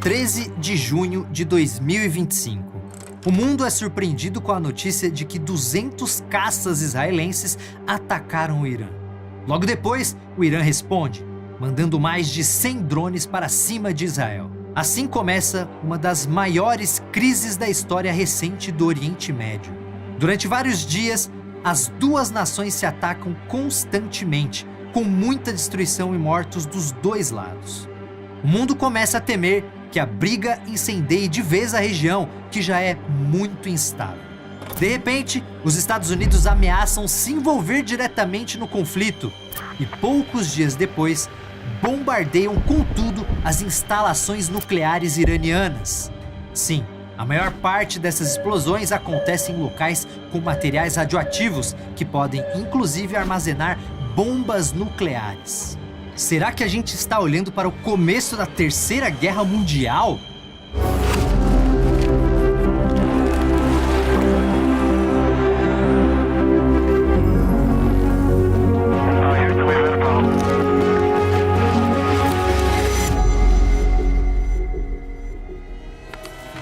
13 de junho de 2025. O mundo é surpreendido com a notícia de que 200 caças israelenses atacaram o Irã. Logo depois, o Irã responde, mandando mais de 100 drones para cima de Israel. Assim começa uma das maiores crises da história recente do Oriente Médio. Durante vários dias, as duas nações se atacam constantemente, com muita destruição e mortos dos dois lados. O mundo começa a temer que a briga incendeie de vez a região, que já é muito instável. De repente, os Estados Unidos ameaçam se envolver diretamente no conflito e poucos dias depois, bombardeiam com tudo as instalações nucleares iranianas. Sim, a maior parte dessas explosões acontece em locais com materiais radioativos que podem inclusive armazenar bombas nucleares. Será que a gente está olhando para o começo da Terceira Guerra Mundial?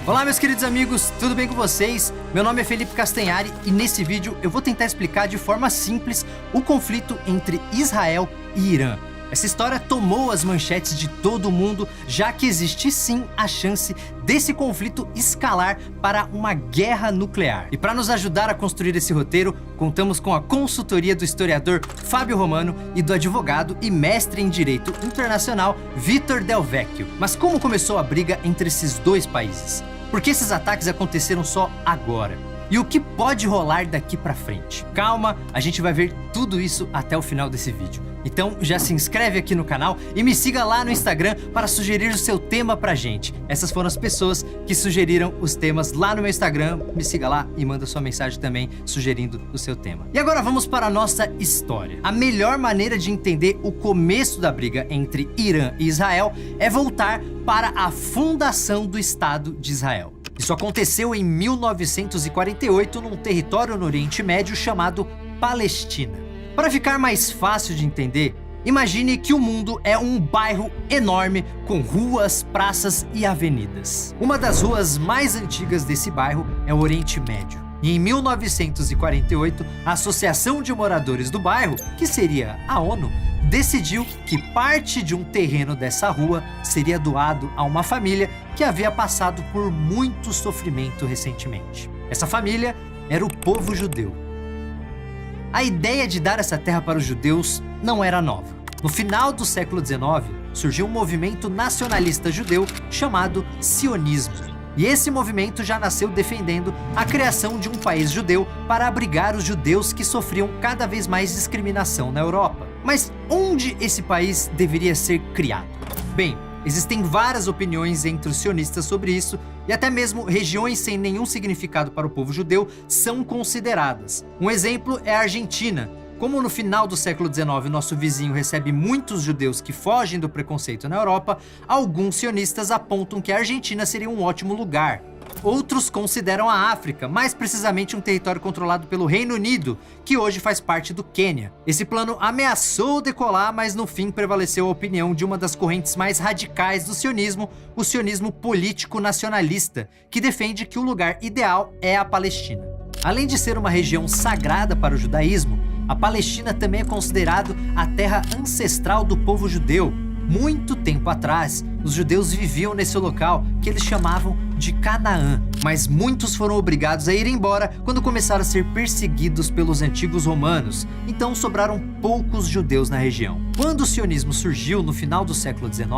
Olá meus queridos amigos, tudo bem com vocês? Meu nome é Felipe Castanhari e nesse vídeo eu vou tentar explicar de forma simples o conflito entre Israel e Irã. Essa história tomou as manchetes de todo mundo, já que existe sim a chance desse conflito escalar para uma guerra nuclear. E para nos ajudar a construir esse roteiro, contamos com a consultoria do historiador Fábio Romano e do advogado e mestre em Direito Internacional Vitor Del Vecchio. Mas como começou a briga entre esses dois países? Por que esses ataques aconteceram só agora? E o que pode rolar daqui pra frente? Calma, a gente vai ver tudo isso até o final desse vídeo. Então já se inscreve aqui no canal e me siga lá no Instagram para sugerir o seu tema pra gente. Essas foram as pessoas que sugeriram os temas lá no meu Instagram. Me siga lá e manda sua mensagem também sugerindo o seu tema. E agora vamos para a nossa história. A melhor maneira de entender o começo da briga entre Irã e Israel é voltar para a fundação do Estado de Israel. Isso aconteceu em 1948 num território no Oriente Médio chamado Palestina. Para ficar mais fácil de entender, imagine que o mundo é um bairro enorme com ruas, praças e avenidas. Uma das ruas mais antigas desse bairro é o Oriente Médio. E em 1948, a Associação de Moradores do Bairro, que seria a ONU, decidiu que parte de um terreno dessa rua seria doado a uma família que havia passado por muito sofrimento recentemente. Essa família era o povo judeu. A ideia de dar essa terra para os judeus não era nova. No final do século XIX, surgiu um movimento nacionalista judeu chamado sionismo. E esse movimento já nasceu defendendo a criação de um país judeu para abrigar os judeus que sofriam cada vez mais discriminação na Europa. Mas onde esse país deveria ser criado? Bem, existem várias opiniões entre os sionistas sobre isso, e até mesmo regiões sem nenhum significado para o povo judeu são consideradas. Um exemplo é a Argentina. Como no final do século XIX nosso vizinho recebe muitos judeus que fogem do preconceito na Europa, alguns sionistas apontam que a Argentina seria um ótimo lugar. Outros consideram a África, mais precisamente um território controlado pelo Reino Unido, que hoje faz parte do Quênia. Esse plano ameaçou decolar, mas no fim prevaleceu a opinião de uma das correntes mais radicais do sionismo, o sionismo político nacionalista, que defende que o lugar ideal é a Palestina. Além de ser uma região sagrada para o judaísmo, a Palestina também é considerado a terra ancestral do povo judeu. Muito tempo atrás, os judeus viviam nesse local que eles chamavam de Canaã, mas muitos foram obrigados a ir embora quando começaram a ser perseguidos pelos antigos romanos, então sobraram poucos judeus na região. Quando o sionismo surgiu no final do século XIX,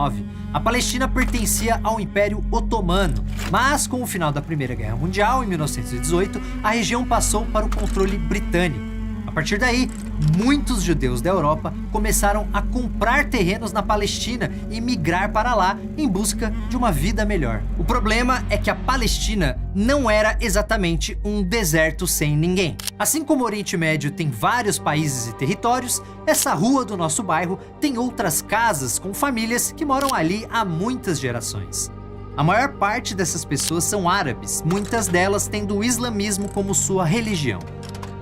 a Palestina pertencia ao Império Otomano, mas com o final da Primeira Guerra Mundial, em 1918, a região passou para o controle britânico. A partir daí, muitos judeus da Europa começaram a comprar terrenos na Palestina e migrar para lá em busca de uma vida melhor. O problema é que a Palestina não era exatamente um deserto sem ninguém. Assim como o Oriente Médio tem vários países e territórios, essa rua do nosso bairro tem outras casas com famílias que moram ali há muitas gerações. A maior parte dessas pessoas são árabes, muitas delas tendo o islamismo como sua religião.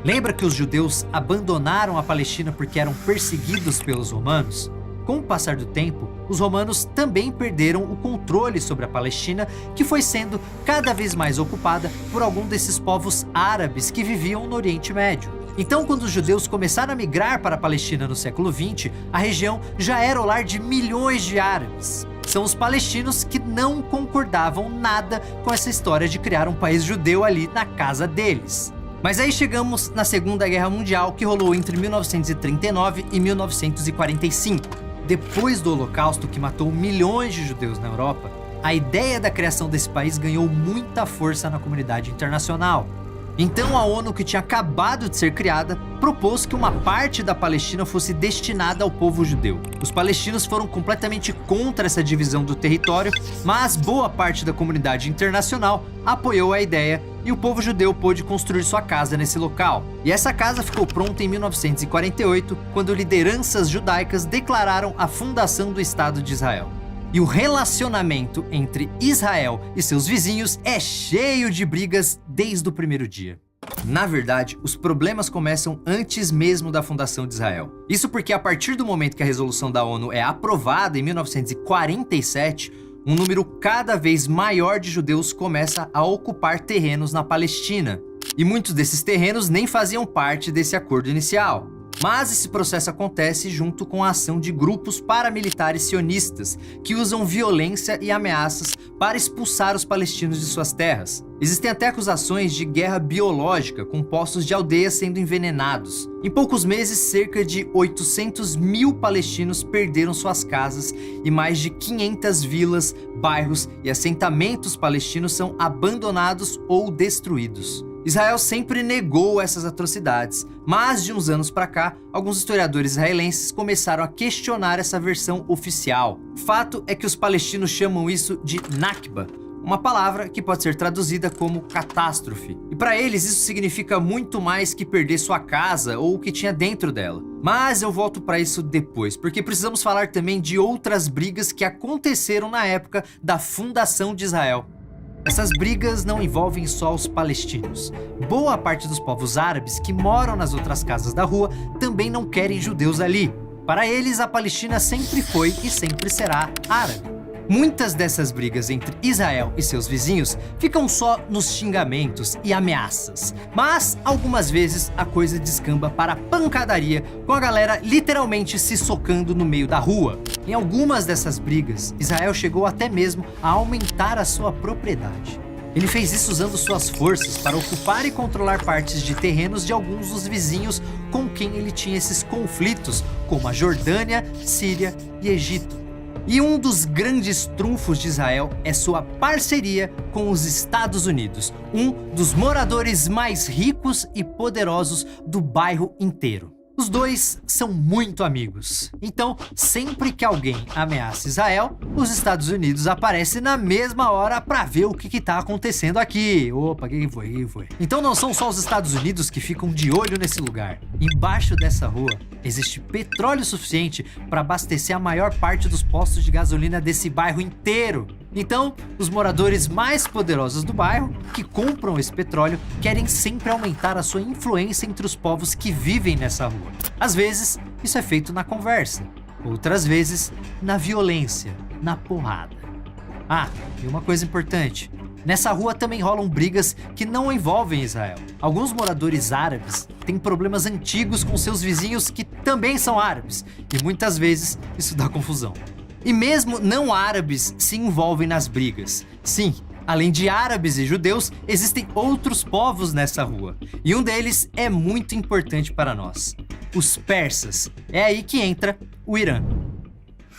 Lembra que os judeus abandonaram a Palestina porque eram perseguidos pelos romanos? Com o passar do tempo, os romanos também perderam o controle sobre a Palestina, que foi sendo cada vez mais ocupada por algum desses povos árabes que viviam no Oriente Médio. Então, quando os judeus começaram a migrar para a Palestina no século XX, a região já era o lar de milhões de árabes. São os palestinos que não concordavam nada com essa história de criar um país judeu ali na casa deles. Mas aí chegamos na Segunda Guerra Mundial, que rolou entre 1939 e 1945. Depois do Holocausto, que matou milhões de judeus na Europa, a ideia da criação desse país ganhou muita força na comunidade internacional. Então a ONU, que tinha acabado de ser criada, propôs que uma parte da Palestina fosse destinada ao povo judeu. Os palestinos foram completamente contra essa divisão do território, mas boa parte da comunidade internacional apoiou a ideia e o povo judeu pôde construir sua casa nesse local. E essa casa ficou pronta em 1948, quando lideranças judaicas declararam a fundação do Estado de Israel. E o relacionamento entre Israel e seus vizinhos é cheio de brigas desde o primeiro dia. Na verdade, os problemas começam antes mesmo da fundação de Israel. Isso porque a partir do momento que a resolução da ONU é aprovada em 1947, um número cada vez maior de judeus começa a ocupar terrenos na Palestina. E muitos desses terrenos nem faziam parte desse acordo inicial. Mas esse processo acontece junto com a ação de grupos paramilitares sionistas que usam violência e ameaças para expulsar os palestinos de suas terras. Existem até acusações de guerra biológica, com postos de aldeias sendo envenenados. Em poucos meses, cerca de 800 mil palestinos perderam suas casas e mais de 500 vilas, bairros e assentamentos palestinos são abandonados ou destruídos. Israel sempre negou essas atrocidades, mas de uns anos para cá, alguns historiadores israelenses começaram a questionar essa versão oficial. Fato é que os palestinos chamam isso de Nakba, uma palavra que pode ser traduzida como catástrofe. E para eles isso significa muito mais que perder sua casa ou o que tinha dentro dela. Mas eu volto para isso depois, porque precisamos falar também de outras brigas que aconteceram na época da fundação de Israel. Essas brigas não envolvem só os palestinos. Boa parte dos povos árabes que moram nas outras casas da rua também não querem judeus ali. Para eles, a Palestina sempre foi e sempre será árabe. Muitas dessas brigas entre Israel e seus vizinhos ficam só nos xingamentos e ameaças. Mas, algumas vezes, a coisa descamba para pancadaria, com a galera literalmente se socando no meio da rua. Em algumas dessas brigas, Israel chegou até mesmo a aumentar a sua propriedade. Ele fez isso usando suas forças para ocupar e controlar partes de terrenos de alguns dos vizinhos com quem ele tinha esses conflitos, como a Jordânia, Síria e Egito. E um dos grandes trunfos de Israel é sua parceria com os Estados Unidos, um dos moradores mais ricos e poderosos do bairro inteiro. Os dois são muito amigos, então sempre que alguém ameaça Israel, os Estados Unidos aparecem na mesma hora para ver o que tá acontecendo aqui. Opa, quem foi? Então não são só os Estados Unidos que ficam de olho nesse lugar. Embaixo dessa rua existe petróleo suficiente para abastecer a maior parte dos postos de gasolina desse bairro inteiro. Então, os moradores mais poderosos do bairro, que compram esse petróleo, querem sempre aumentar a sua influência entre os povos que vivem nessa rua. Às vezes, isso é feito na conversa. Outras vezes, na violência, na porrada. Ah, e uma coisa importante. Nessa rua também rolam brigas que não envolvem Israel. Alguns moradores árabes têm problemas antigos com seus vizinhos que também são árabes. E muitas vezes, isso dá confusão. E mesmo não árabes se envolvem nas brigas. Sim, além de árabes e judeus, existem outros povos nessa rua. E um deles é muito importante para nós: os persas. É aí que entra o Irã.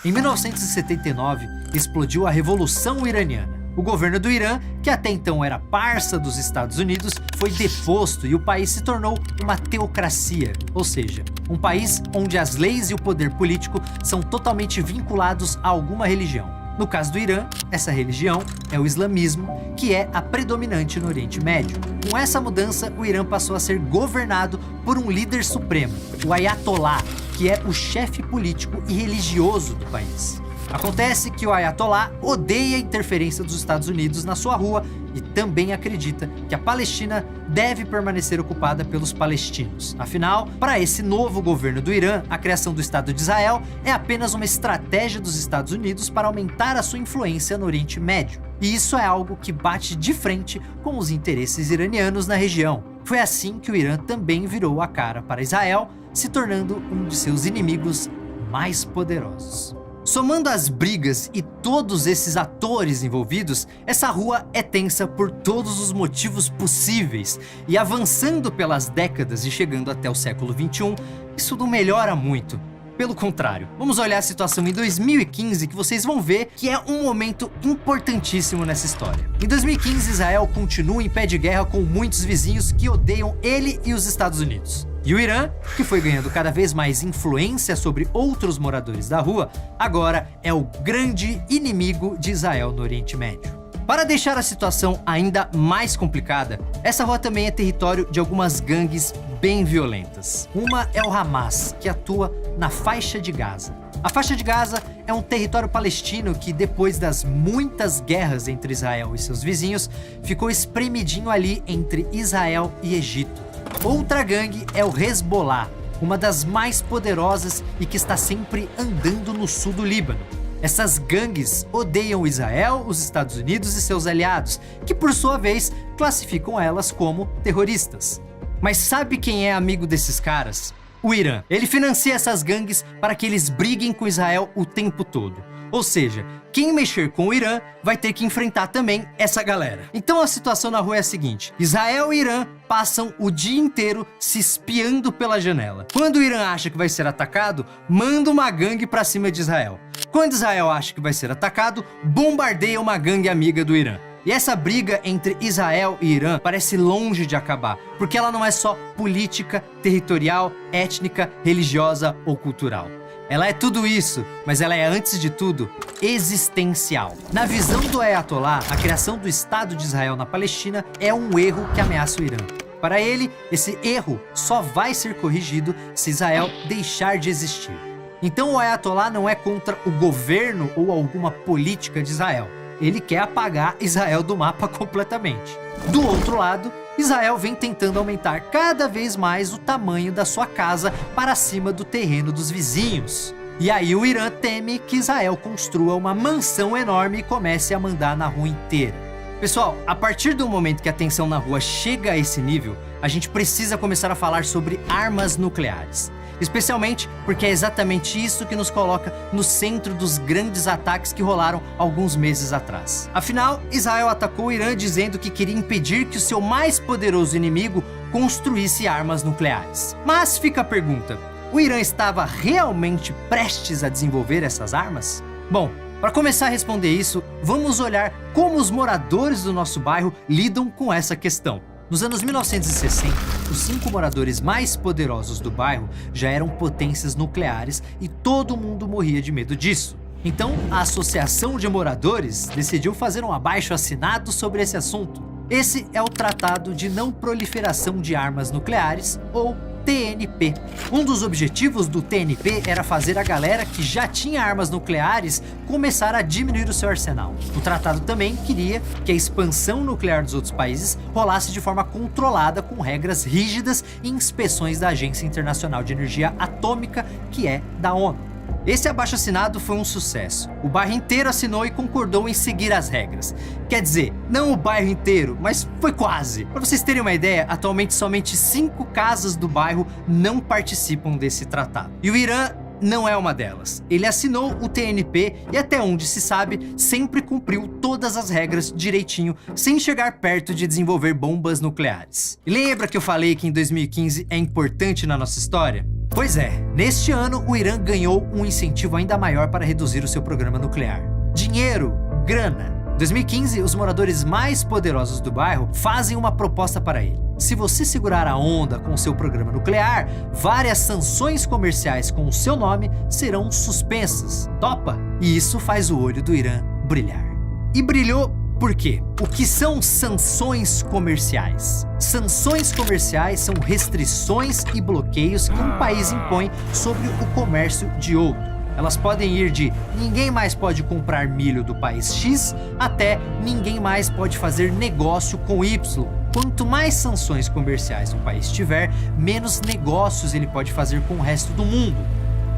Em 1979, explodiu a Revolução Iraniana. O governo do Irã, que até então era parça dos Estados Unidos, foi deposto e o país se tornou uma teocracia, ou seja, um país onde as leis e o poder político são totalmente vinculados a alguma religião. No caso do Irã, essa religião é o islamismo, que é a predominante no Oriente Médio. Com essa mudança, o Irã passou a ser governado por um líder supremo, o Ayatollah, que é o chefe político e religioso do país. Acontece que o Ayatollah odeia a interferência dos Estados Unidos na sua rua e também acredita que a Palestina deve permanecer ocupada pelos palestinos. Afinal, para esse novo governo do Irã, a criação do Estado de Israel é apenas uma estratégia dos Estados Unidos para aumentar a sua influência no Oriente Médio. E isso é algo que bate de frente com os interesses iranianos na região. Foi assim que o Irã também virou a cara para Israel, se tornando um de seus inimigos mais poderosos. Somando as brigas e todos esses atores envolvidos, essa rua é tensa por todos os motivos possíveis, e avançando pelas décadas e chegando até o século XXI, isso não melhora muito. Pelo contrário, vamos olhar a situação em 2015 que vocês vão ver que é um momento importantíssimo nessa história. Em 2015, Israel continua em pé de guerra com muitos vizinhos que odeiam ele e os Estados Unidos. E o Irã, que foi ganhando cada vez mais influência sobre outros moradores da rua, agora é o grande inimigo de Israel no Oriente Médio. Para deixar a situação ainda mais complicada, essa rua também é território de algumas gangues bem violentas. Uma é o Hamas, que atua na faixa de Gaza. A faixa de Gaza é um território palestino que, depois das muitas guerras entre Israel e seus vizinhos, ficou espremidinho ali entre Israel e Egito. Outra gangue é o Hezbollah, uma das mais poderosas e que está sempre andando no sul do Líbano. Essas gangues odeiam Israel, os Estados Unidos e seus aliados, que por sua vez classificam elas como terroristas. Mas sabe quem é amigo desses caras? O Irã. Ele financia essas gangues para que eles briguem com Israel o tempo todo. Ou seja, quem mexer com o Irã vai ter que enfrentar também essa galera. Então a situação na rua é a seguinte: Israel e Irã passam o dia inteiro se espiando pela janela. Quando o Irã acha que vai ser atacado, manda uma gangue pra cima de Israel. Quando Israel acha que vai ser atacado, bombardeia uma gangue amiga do Irã. E essa briga entre Israel e Irã parece longe de acabar, porque ela não é só política, territorial, étnica, religiosa ou cultural. Ela é tudo isso, mas ela é, antes de tudo, existencial. Na visão do Ayatollah, a criação do Estado de Israel na Palestina é um erro que ameaça o Irã. Para ele, esse erro só vai ser corrigido se Israel deixar de existir. Então o Ayatollah não é contra o governo ou alguma política de Israel. Ele quer apagar Israel do mapa completamente. Do outro lado, Israel vem tentando aumentar cada vez mais o tamanho da sua casa para cima do terreno dos vizinhos. E aí o Irã teme que Israel construa uma mansão enorme e comece a mandar na rua inteira. Pessoal, a partir do momento que a tensão na rua chega a esse nível, a gente precisa começar a falar sobre armas nucleares. Especialmente porque é exatamente isso que nos coloca no centro dos grandes ataques que rolaram alguns meses atrás. Afinal, Israel atacou o Irã dizendo que queria impedir que o seu mais poderoso inimigo construísse armas nucleares. Mas fica a pergunta: o Irã estava realmente prestes a desenvolver essas armas? Bom, para começar a responder isso, vamos olhar como os moradores do nosso bairro lidam com essa questão. Nos anos 1960, os 5 moradores mais poderosos do bairro já eram potências nucleares e todo mundo morria de medo disso. Então, a Associação de Moradores decidiu fazer um abaixo-assinado sobre esse assunto. Esse é o Tratado de Não Proliferação de Armas Nucleares, ou TNP. Um dos objetivos do TNP era fazer a galera que já tinha armas nucleares começar a diminuir o seu arsenal. O tratado também queria que a expansão nuclear dos outros países rolasse de forma controlada, com regras rígidas e inspeções da Agência Internacional de Energia Atômica, que é da ONU. Esse abaixo-assinado foi um sucesso. O bairro inteiro assinou e concordou em seguir as regras. Quer dizer, não o bairro inteiro, mas foi quase. Para vocês terem uma ideia, atualmente somente 5 casas do bairro não participam desse tratado. E o Irã não é uma delas. Ele assinou o TNP e, até onde se sabe, sempre cumpriu todas as regras direitinho, sem chegar perto de desenvolver bombas nucleares. E lembra que eu falei que em 2015 é importante na nossa história? Pois é, neste ano o Irã ganhou um incentivo ainda maior para reduzir o seu programa nuclear. Dinheiro, grana. Em 2015, os moradores mais poderosos do bairro fazem uma proposta para ele. Se você segurar a onda com o seu programa nuclear, várias sanções comerciais com o seu nome serão suspensas. Topa? E isso faz o olho do Irã brilhar. E brilhou por quê? O que são sanções comerciais? Sanções comerciais são restrições e bloqueios que um país impõe sobre o comércio de outro. Elas podem ir de ninguém mais pode comprar milho do país X até ninguém mais pode fazer negócio com Y. Quanto mais sanções comerciais um país tiver, menos negócios ele pode fazer com o resto do mundo.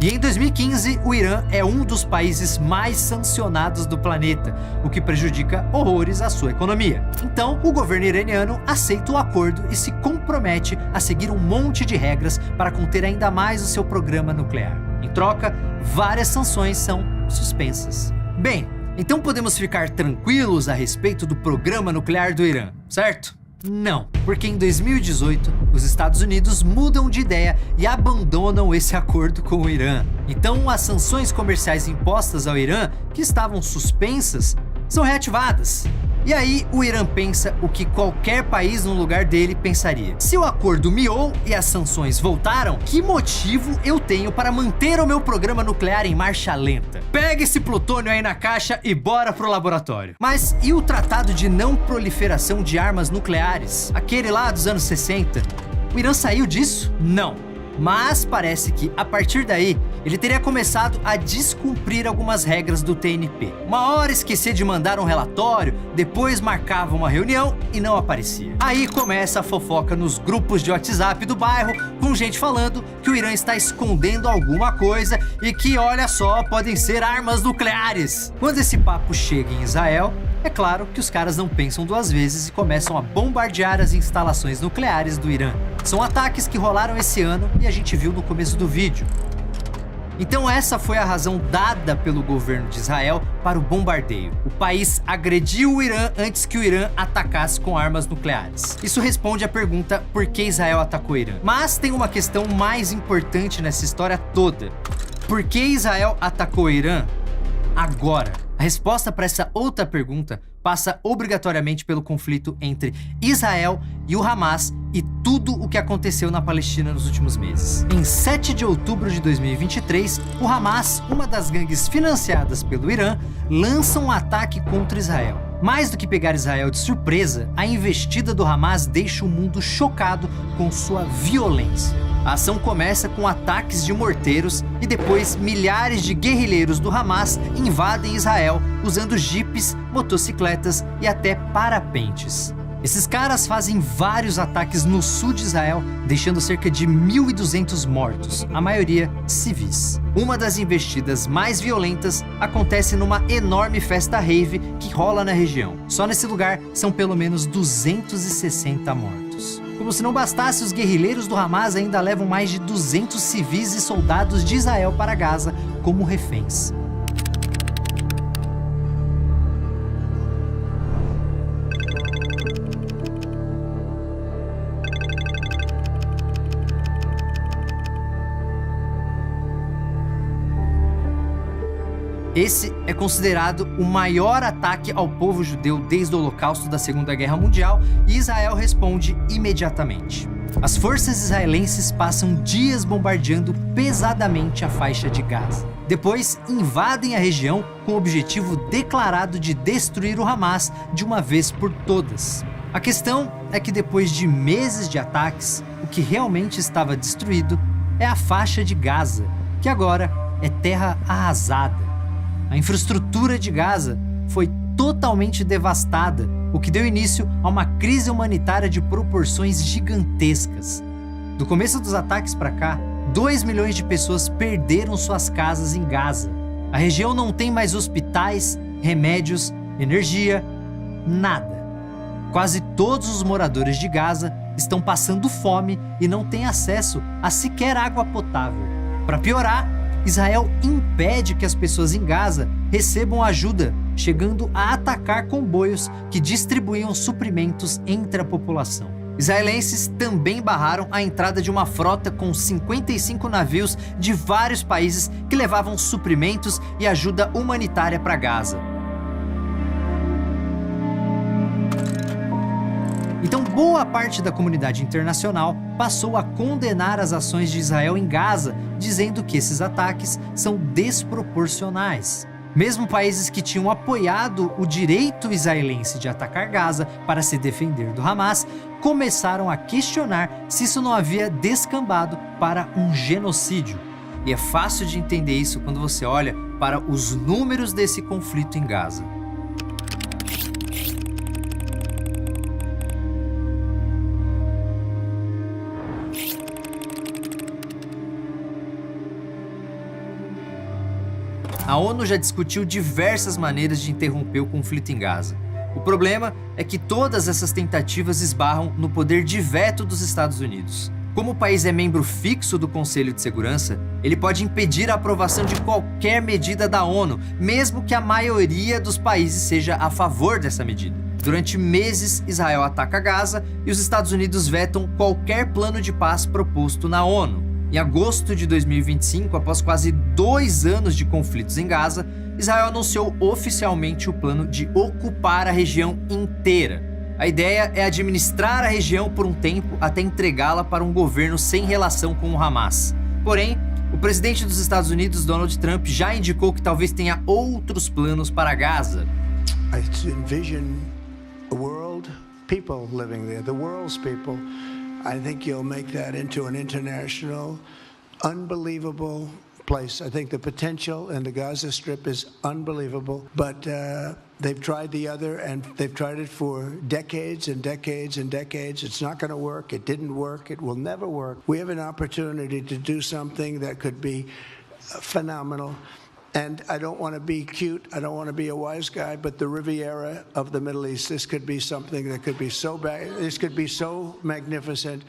E em 2015, o Irã é um dos países mais sancionados do planeta, o que prejudica horrores a sua economia. Então, o governo iraniano aceita o acordo e se compromete a seguir um monte de regras para conter ainda mais o seu programa nuclear. Em troca, várias sanções são suspensas. Bem, então podemos ficar tranquilos a respeito do programa nuclear do Irã, certo? Não, porque em 2018, os Estados Unidos mudam de ideia e abandonam esse acordo com o Irã. Então, as sanções comerciais impostas ao Irã, que estavam suspensas, são reativadas. E aí, o Irã pensa o que qualquer país no lugar dele pensaria. Se o acordo miou e as sanções voltaram, que motivo eu tenho para manter o meu programa nuclear em marcha lenta? Pega esse plutônio aí na caixa e bora pro laboratório. Mas e o Tratado de Não Proliferação de Armas Nucleares? Aquele lá dos anos 60? O Irã saiu disso? Não. Mas parece que, a partir daí, ele teria começado a descumprir algumas regras do TNP. Uma hora esquecia de mandar um relatório, depois marcava uma reunião e não aparecia. Aí começa a fofoca nos grupos de WhatsApp do bairro, com gente falando que o Irã está escondendo alguma coisa e que, olha só, podem ser armas nucleares. Quando esse papo chega em Israel, é claro que os caras não pensam duas vezes e começam a bombardear as instalações nucleares do Irã. São ataques que rolaram esse ano e a gente viu no começo do vídeo. Então essa foi a razão dada pelo governo de Israel para o bombardeio. O país agrediu o Irã antes que o Irã atacasse com armas nucleares. Isso responde à pergunta por que Israel atacou o Irã. Mas tem uma questão mais importante nessa história toda. Por que Israel atacou o Irã agora? A resposta para essa outra pergunta passa obrigatoriamente pelo conflito entre Israel e o Hamas e tudo o que aconteceu na Palestina nos últimos meses. Em 7 de outubro de 2023, o Hamas, uma das gangues financiadas pelo Irã, lança um ataque contra Israel. Mais do que pegar Israel de surpresa, a investida do Hamas deixa o mundo chocado com sua violência. A ação começa com ataques de morteiros e depois milhares de guerrilheiros do Hamas invadem Israel usando jipes, motocicletas e até parapentes. Esses caras fazem vários ataques no sul de Israel, deixando cerca de 1.200 mortos, a maioria civis. Uma das investidas mais violentas acontece numa enorme festa rave que rola na região. Só nesse lugar são pelo menos 260 mortos. Como se não bastasse, os guerrilheiros do Hamas ainda levam mais de 200 civis e soldados de Israel para Gaza como reféns. Esse é considerado o maior ataque ao povo judeu desde o Holocausto da Segunda Guerra Mundial e Israel responde imediatamente. As forças israelenses passam dias bombardeando pesadamente a faixa de Gaza. Depois, invadem a região com o objetivo declarado de destruir o Hamas de uma vez por todas. A questão é que depois de meses de ataques, o que realmente estava destruído é a faixa de Gaza, que agora é terra arrasada. A infraestrutura de Gaza foi totalmente devastada, o que deu início a uma crise humanitária de proporções gigantescas. Do começo dos ataques para cá, 2 milhões de pessoas perderam suas casas em Gaza. A região não tem mais hospitais, remédios, energia, nada. Quase todos os moradores de Gaza estão passando fome e não têm acesso a sequer água potável. Para piorar, Israel impede que as pessoas em Gaza recebam ajuda, chegando a atacar comboios que distribuíam suprimentos entre a população. Israelenses também barraram a entrada de uma frota com 55 navios de vários países que levavam suprimentos e ajuda humanitária para Gaza. Então, boa parte da comunidade internacional passou a condenar as ações de Israel em Gaza, dizendo que esses ataques são desproporcionais. Mesmo países que tinham apoiado o direito israelense de atacar Gaza para se defender do Hamas, começaram a questionar se isso não havia descambado para um genocídio. E é fácil de entender isso quando você olha para os números desse conflito em Gaza. A ONU já discutiu diversas maneiras de interromper o conflito em Gaza. O problema é que todas essas tentativas esbarram no poder de veto dos Estados Unidos. Como o país é membro fixo do Conselho de Segurança, ele pode impedir a aprovação de qualquer medida da ONU, mesmo que a maioria dos países seja a favor dessa medida. Durante meses, Israel ataca Gaza e os Estados Unidos vetam qualquer plano de paz proposto na ONU. Em agosto de 2025, após quase 2 anos de conflitos em Gaza, Israel anunciou oficialmente o plano de ocupar a região inteira. A ideia é administrar a região por um tempo até entregá-la para um governo sem relação com o Hamas. Porém, o presidente dos Estados Unidos, Donald Trump, já indicou que talvez tenha outros planos para Gaza. I envision a world, people living there, the world's people. I think you'll make that into an international, unbelievable place. I think the potential in the Gaza Strip is unbelievable, but they've tried the other, and they've tried it for decades and decades and decades. It's not going to work. It didn't work. It will never work. We have an opportunity to do something that could be phenomenal. And I don't want to be cute, I don't want to be a wise guy, but the Riviera of the Middle East, this could be something that could be so bad, this could be so magnificent.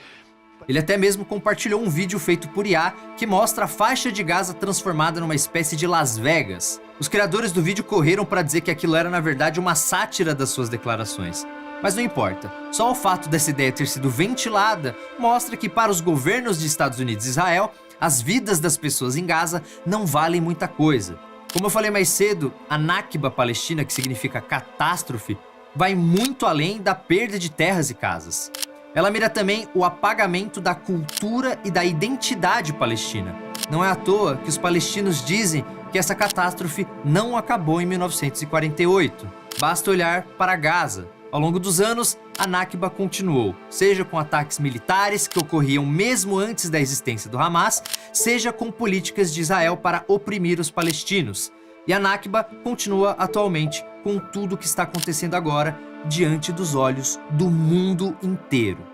Ele até mesmo compartilhou um vídeo feito por IA que mostra a faixa de Gaza transformada numa espécie de Las Vegas. Os criadores do vídeo correram para dizer que aquilo era na verdade uma sátira das suas declarações. Mas não importa, só o fato dessa ideia ter sido ventilada mostra que para os governos de Estados Unidos e Israel, as vidas das pessoas em Gaza não valem muita coisa. Como eu falei mais cedo, a Nakba palestina, que significa catástrofe, vai muito além da perda de terras e casas. Ela mira também o apagamento da cultura e da identidade palestina. Não é à toa que os palestinos dizem que essa catástrofe não acabou em 1948. Basta olhar para Gaza. Ao longo dos anos, a Nakba continuou, seja com ataques militares que ocorriam mesmo antes da existência do Hamas, seja com políticas de Israel para oprimir os palestinos. E a Nakba continua atualmente com tudo o que está acontecendo agora diante dos olhos do mundo inteiro.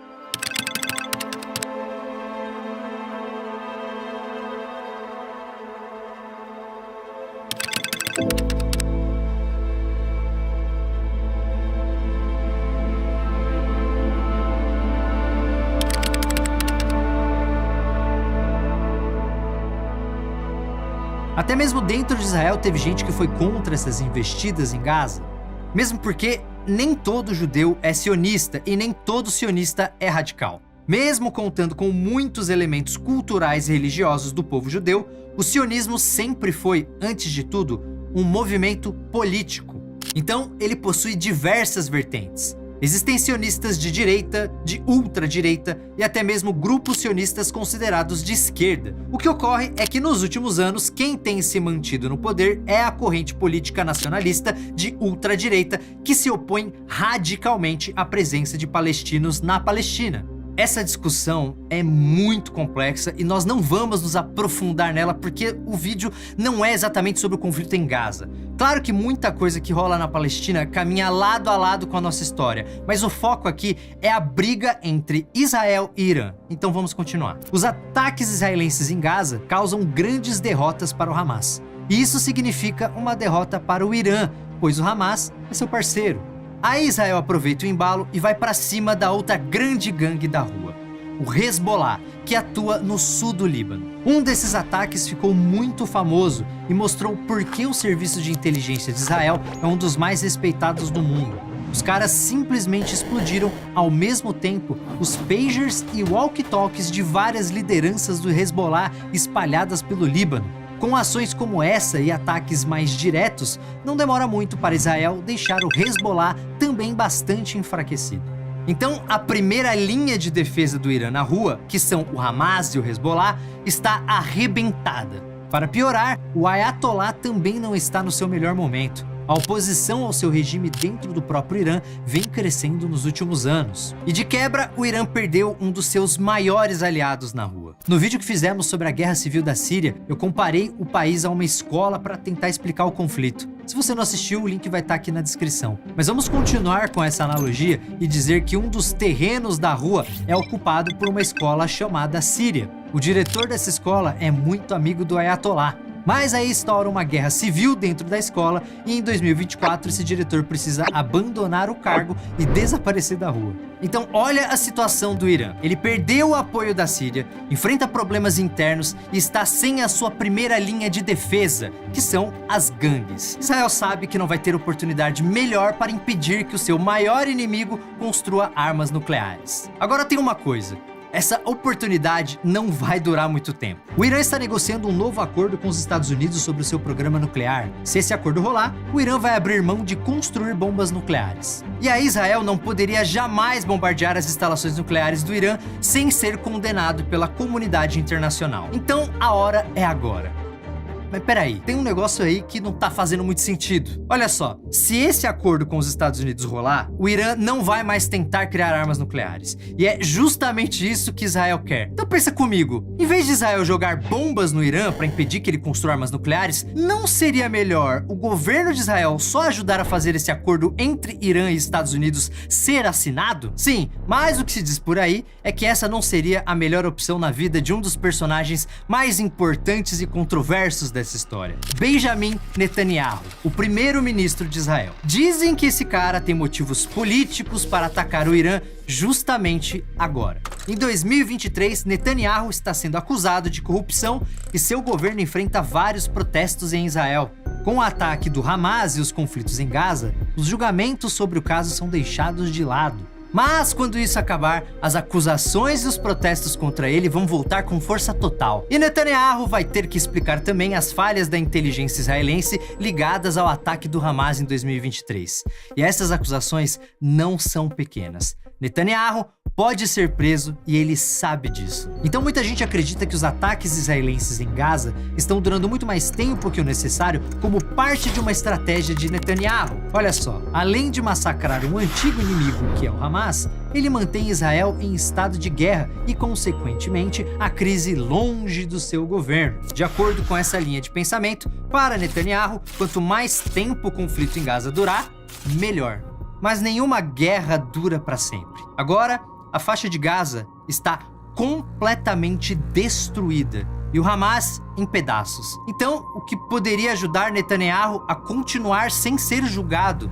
Até mesmo dentro de Israel teve gente que foi contra essas investidas em Gaza. Mesmo porque nem todo judeu é sionista e nem todo sionista é radical. Mesmo contando com muitos elementos culturais e religiosos do povo judeu, o sionismo sempre foi, antes de tudo, um movimento político. Então, ele possui diversas vertentes. Existem sionistas de direita, de ultradireita e até mesmo grupos sionistas considerados de esquerda. O que ocorre é que nos últimos anos, quem tem se mantido no poder é a corrente política nacionalista de ultradireita que se opõe radicalmente à presença de palestinos na Palestina. Essa discussão é muito complexa e nós não vamos nos aprofundar nela porque o vídeo não é exatamente sobre o conflito em Gaza. Claro que muita coisa que rola na Palestina caminha lado a lado com a nossa história, mas o foco aqui é a briga entre Israel e Irã. Então vamos continuar. Os ataques israelenses em Gaza causam grandes derrotas para o Hamas. E isso significa uma derrota para o Irã, pois o Hamas é seu parceiro. Aí Israel aproveita o embalo e vai para cima da outra grande gangue da rua, o Hezbollah, que atua no sul do Líbano. Um desses ataques ficou muito famoso e mostrou por que o serviço de inteligência de Israel é um dos mais respeitados do mundo. Os caras simplesmente explodiram ao mesmo tempo os pagers e walkie-talkies de várias lideranças do Hezbollah espalhadas pelo Líbano. Com ações como essa e ataques mais diretos, não demora muito para Israel deixar o Hezbollah também bastante enfraquecido. Então, a primeira linha de defesa do Irã na rua, que são o Hamas e o Hezbollah, está arrebentada. Para piorar, o Ayatollah também não está no seu melhor momento. A oposição ao seu regime dentro do próprio Irã vem crescendo nos últimos anos. E de quebra, o Irã perdeu um dos seus maiores aliados na rua. No vídeo que fizemos sobre a guerra civil da Síria, eu comparei o país a uma escola para tentar explicar o conflito. Se você não assistiu, o link vai estar aqui na descrição. Mas vamos continuar com essa analogia e dizer que um dos terrenos da rua é ocupado por uma escola chamada Síria. O diretor dessa escola é muito amigo do Ayatollah. Mas aí estoura uma guerra civil dentro da escola e em 2024 esse diretor precisa abandonar o cargo e desaparecer da rua. Então olha a situação do Irã. Ele perdeu o apoio da Síria, enfrenta problemas internos e está sem a sua primeira linha de defesa, que são as gangues. Israel sabe que não vai ter oportunidade melhor para impedir que o seu maior inimigo construa armas nucleares. Agora tem uma coisa. Essa oportunidade não vai durar muito tempo. O Irã está negociando um novo acordo com os Estados Unidos sobre o seu programa nuclear. Se esse acordo rolar, o Irã vai abrir mão de construir bombas nucleares. E aí Israel não poderia jamais bombardear as instalações nucleares do Irã sem ser condenado pela comunidade internacional. Então a hora é agora. Mas peraí, tem um negócio aí que não tá fazendo muito sentido. Olha só, se esse acordo com os Estados Unidos rolar, o Irã não vai mais tentar criar armas nucleares. E é justamente isso que Israel quer. Então pensa comigo, em vez de Israel jogar bombas no Irã para impedir que ele construa armas nucleares, não seria melhor o governo de Israel só ajudar a fazer esse acordo entre Irã e Estados Unidos ser assinado? Sim, mas o que se diz por aí é que essa não seria a melhor opção na vida de um dos personagens mais importantes e controversos dessa história, Benjamin Netanyahu, o primeiro-ministro de Israel. Dizem que esse cara tem motivos políticos para atacar o Irã justamente agora. Em 2023, Netanyahu está sendo acusado de corrupção e seu governo enfrenta vários protestos em Israel. Com o ataque do Hamas e os conflitos em Gaza, os julgamentos sobre o caso são deixados de lado. Mas quando isso acabar, as acusações e os protestos contra ele vão voltar com força total. E Netanyahu vai ter que explicar também as falhas da inteligência israelense ligadas ao ataque do Hamas em 2023. E essas acusações não são pequenas. Netanyahu pode ser preso e ele sabe disso. Então muita gente acredita que os ataques israelenses em Gaza estão durando muito mais tempo que o necessário como parte de uma estratégia de Netanyahu. Olha só, além de massacrar um antigo inimigo que é o Hamas, ele mantém Israel em estado de guerra e, consequentemente, a crise longe do seu governo. De acordo com essa linha de pensamento, para Netanyahu, quanto mais tempo o conflito em Gaza durar, melhor. Mas nenhuma guerra dura para sempre. Agora, a faixa de Gaza está completamente destruída e o Hamas em pedaços. Então, o que poderia ajudar Netanyahu a continuar sem ser julgado?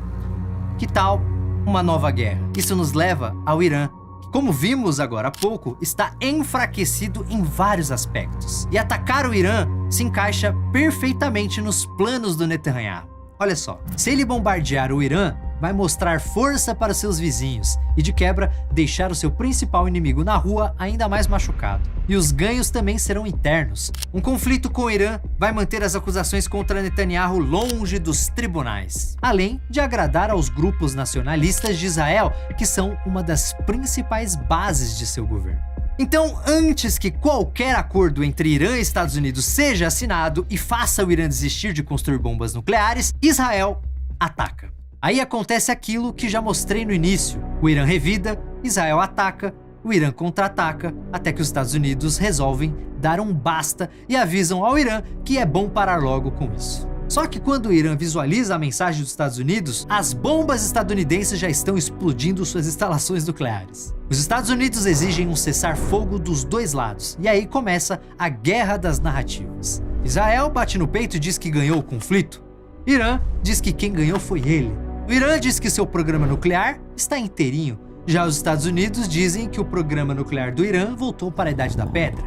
Que tal uma nova guerra? Isso nos leva ao Irã, que, como vimos agora há pouco, está enfraquecido em vários aspectos. E atacar o Irã se encaixa perfeitamente nos planos do Netanyahu. Olha só, se ele bombardear o Irã, vai mostrar força para seus vizinhos e, de quebra, deixar o seu principal inimigo na rua ainda mais machucado. E os ganhos também serão internos. Um conflito com o Irã vai manter as acusações contra Netanyahu longe dos tribunais, além de agradar aos grupos nacionalistas de Israel, que são uma das principais bases de seu governo. Então, antes que qualquer acordo entre Irã e Estados Unidos seja assinado e faça o Irã desistir de construir bombas nucleares, Israel ataca. Aí acontece aquilo que já mostrei no início. O Irã revida, Israel ataca, o Irã contra-ataca, até que os Estados Unidos resolvem dar um basta e avisam ao Irã que é bom parar logo com isso. Só que quando o Irã visualiza a mensagem dos Estados Unidos, as bombas estadunidenses já estão explodindo suas instalações nucleares. Os Estados Unidos exigem um cessar-fogo dos dois lados, e aí começa a guerra das narrativas. Israel bate no peito e diz que ganhou o conflito. Irã diz que quem ganhou foi ele. O Irã diz que seu programa nuclear está inteirinho. Já os Estados Unidos dizem que o programa nuclear do Irã voltou para a Idade da Pedra.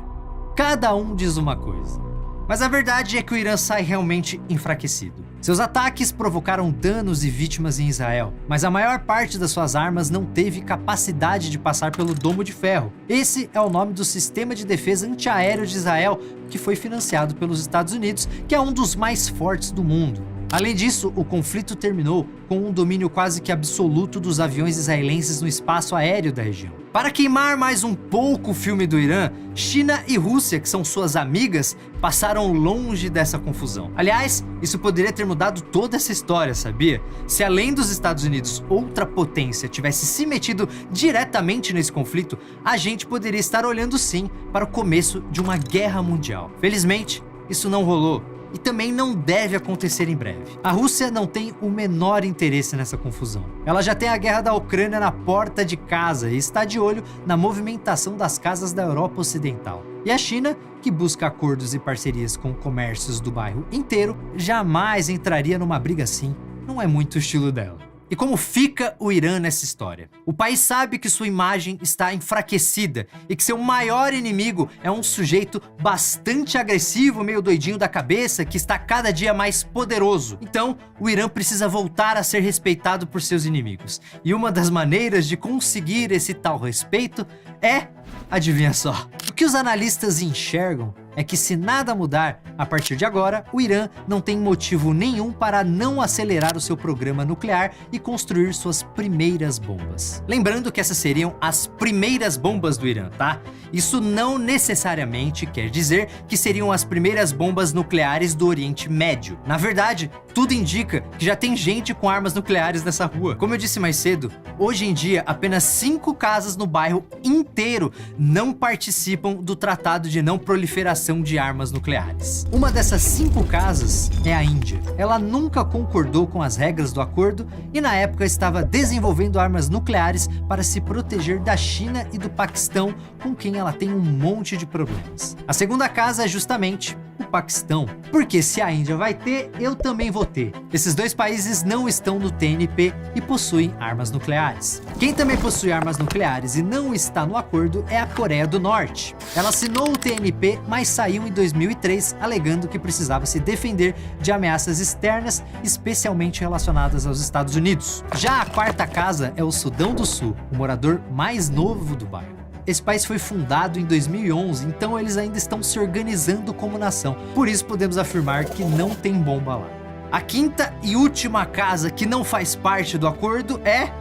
Cada um diz uma coisa. Mas a verdade é que o Irã sai realmente enfraquecido. Seus ataques provocaram danos e vítimas em Israel, mas a maior parte das suas armas não teve capacidade de passar pelo Domo de Ferro. Esse é o nome do sistema de defesa antiaéreo de Israel, que foi financiado pelos Estados Unidos, que é um dos mais fortes do mundo. Além disso, o conflito terminou com um domínio quase que absoluto dos aviões israelenses no espaço aéreo da região. Para queimar mais um pouco o filme do Irã, China e Rússia, que são suas amigas, passaram longe dessa confusão. Aliás, isso poderia ter mudado toda essa história, sabia? Se além dos Estados Unidos, outra potência tivesse se metido diretamente nesse conflito, a gente poderia estar olhando sim para o começo de uma guerra mundial. Felizmente, isso não rolou. E também não deve acontecer em breve. A Rússia não tem o menor interesse nessa confusão. Ela já tem a guerra da Ucrânia na porta de casa e está de olho na movimentação das casas da Europa Ocidental. E a China, que busca acordos e parcerias com comércios do bairro inteiro, jamais entraria numa briga assim. Não é muito o estilo dela. E como fica o Irã nessa história? O país sabe que sua imagem está enfraquecida e que seu maior inimigo é um sujeito bastante agressivo, meio doidinho da cabeça, que está cada dia mais poderoso. Então, o Irã precisa voltar a ser respeitado por seus inimigos. E uma das maneiras de conseguir esse tal respeito é, adivinha só, o que os analistas enxergam é que se nada mudar, a partir de agora, o Irã não tem motivo nenhum para não acelerar o seu programa nuclear e construir suas primeiras bombas. Lembrando que essas seriam as primeiras bombas do Irã, tá? Isso não necessariamente quer dizer que seriam as primeiras bombas nucleares do Oriente Médio. Na verdade, tudo indica que já tem gente com armas nucleares nessa rua. Como eu disse mais cedo, hoje em dia apenas 5 casas no bairro inteiro não participam do Tratado de Não Proliferação de Armas Nucleares. Uma dessas 5 casas é a Índia. Ela nunca concordou com as regras do acordo e na época estava desenvolvendo armas nucleares para se proteger da China e do Paquistão, com quem ela tem um monte de problemas. A segunda casa é justamente o Paquistão, porque se a Índia vai ter, eu também vou ter. Esses dois países não estão no TNP e possuem armas nucleares. Quem também possui armas nucleares e não está no acordo é a Coreia do Norte. Ela assinou o TNP, mas saiu em 2003 alegando que precisava se defender de ameaças externas, especialmente relacionadas aos Estados Unidos. Já a quarta casa é o Sudão do Sul, o morador mais novo do bairro. Esse país foi fundado em 2011, então eles ainda estão se organizando como nação. Por isso podemos afirmar que não tem bomba lá. A quinta e última casa que não faz parte do acordo é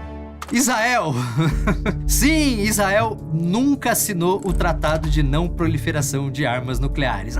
Israel. Sim, Israel nunca assinou o Tratado de Não Proliferação de Armas Nucleares.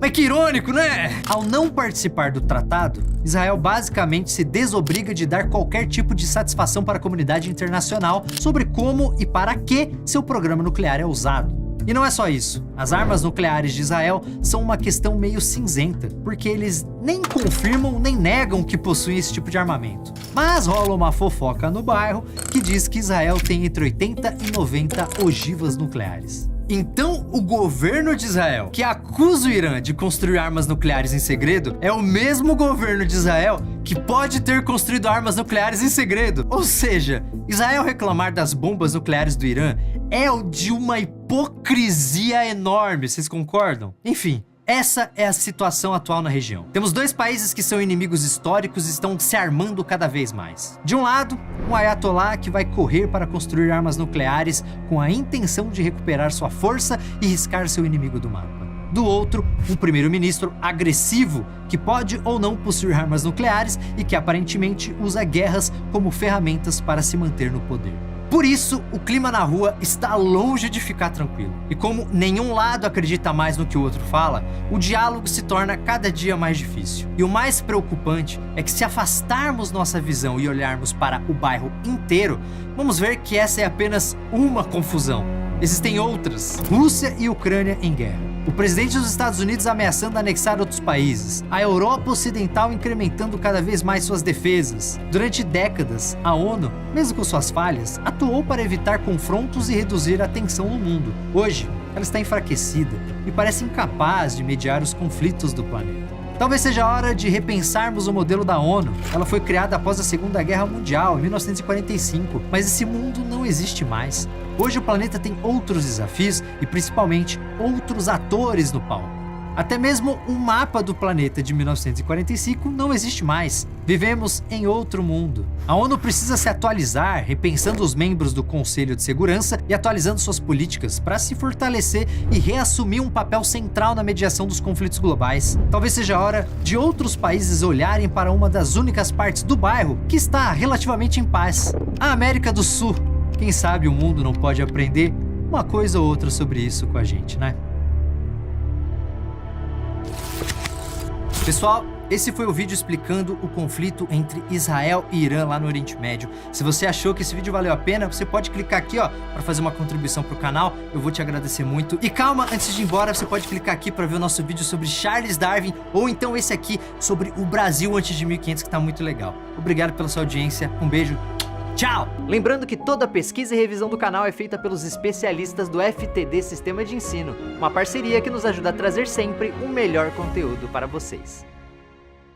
Mas que irônico, né? Ao não participar do tratado, Israel basicamente se desobriga de dar qualquer tipo de satisfação para a comunidade internacional sobre como e para que seu programa nuclear é usado. E não é só isso. As armas nucleares de Israel são uma questão meio cinzenta, porque eles nem confirmam nem negam que possuem esse tipo de armamento. Mas rola uma fofoca no bairro que diz que Israel tem entre 80 e 90 ogivas nucleares. Então, o governo de Israel, que acusa o Irã de construir armas nucleares em segredo, é o mesmo governo de Israel que pode ter construído armas nucleares em segredo. Ou seja, Israel reclamar das bombas nucleares do Irã é de uma hipocrisia enorme, vocês concordam? Enfim, essa é a situação atual na região. Temos dois países que são inimigos históricos e estão se armando cada vez mais. De um lado, um ayatolá que vai correr para construir armas nucleares com a intenção de recuperar sua força e riscar seu inimigo do mapa. Do outro, um primeiro-ministro agressivo que pode ou não possuir armas nucleares e que aparentemente usa guerras como ferramentas para se manter no poder. Por isso, o clima na rua está longe de ficar tranquilo. E como nenhum lado acredita mais no que o outro fala, o diálogo se torna cada dia mais difícil. E o mais preocupante é que se afastarmos nossa visão e olharmos para o bairro inteiro, vamos ver que essa é apenas uma confusão. Existem outras. Rússia e Ucrânia em guerra. O presidente dos Estados Unidos ameaçando anexar outros países. A Europa Ocidental incrementando cada vez mais suas defesas. Durante décadas, a ONU, mesmo com suas falhas, atuou para evitar confrontos e reduzir a tensão no mundo. Hoje, ela está enfraquecida e parece incapaz de mediar os conflitos do planeta. Talvez seja a hora de repensarmos o modelo da ONU. Ela foi criada após a Segunda Guerra Mundial, em 1945, mas esse mundo não existe mais. Hoje o planeta tem outros desafios e principalmente outros atores no palco. Até mesmo o mapa do planeta de 1945 não existe mais. Vivemos em outro mundo. A ONU precisa se atualizar, repensando os membros do Conselho de Segurança e atualizando suas políticas para se fortalecer e reassumir um papel central na mediação dos conflitos globais. Talvez seja a hora de outros países olharem para uma das únicas partes do bairro que está relativamente em paz: a América do Sul. Quem sabe o mundo não pode aprender uma coisa ou outra sobre isso com a gente, né? Pessoal, esse foi o vídeo explicando o conflito entre Israel e Irã lá no Oriente Médio. Se você achou que esse vídeo valeu a pena, você pode clicar aqui, ó, para fazer uma contribuição pro canal. Eu vou te agradecer muito. E calma, antes de ir embora, você pode clicar aqui para ver o nosso vídeo sobre Charles Darwin, ou então esse aqui sobre o Brasil antes de 1500, que tá muito legal. Obrigado pela sua audiência. Um beijo. Tchau! Lembrando que toda pesquisa e revisão do canal é feita pelos especialistas do FTD Sistema de Ensino, uma parceria que nos ajuda a trazer sempre o melhor conteúdo para vocês.